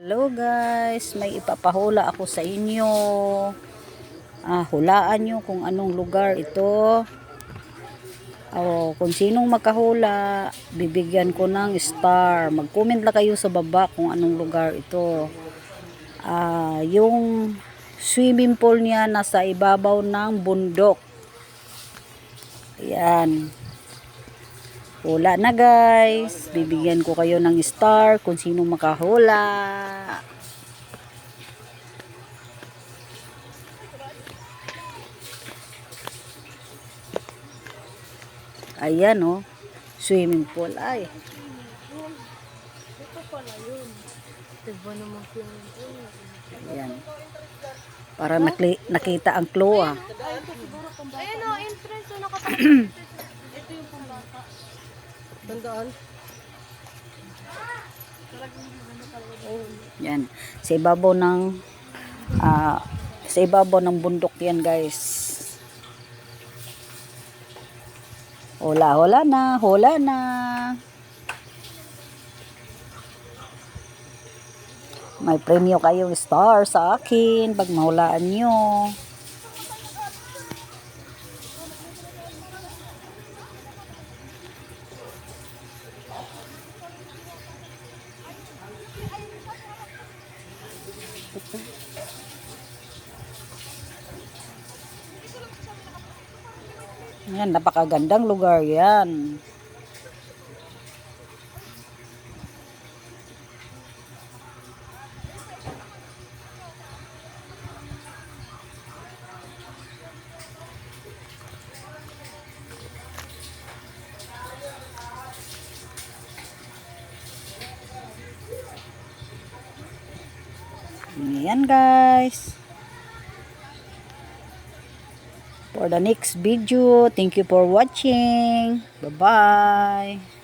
Hello guys, may ipapahula ako sa inyo. Hulaan nyo kung anong lugar ito. Kung sinong makahula, bibigyan ko ng star. Mag-comment lang kayo sa baba kung anong lugar ito. Yung swimming pool niya nasa ibabaw ng bundok. Ayan. Hula na guys. Bibigyan ko kayo ng star kung sinong makahula. Ayan swimming pool. Ay. Ito pala yun. Diba naman swimming pool? Ayan. Para nakita ang clue Ay, ito siguro pambata. Ayan o, entrance o nakatakot. Ito yung pambata. Tandaan? Yan. Sa ibabaw ng bundok yan guys. Hula na. May premyo kayong star sa akin pag mahulaan nyo. Yan, napakagandang lugar yan. Yan guys. For the next video, thank you for watching. Bye-bye.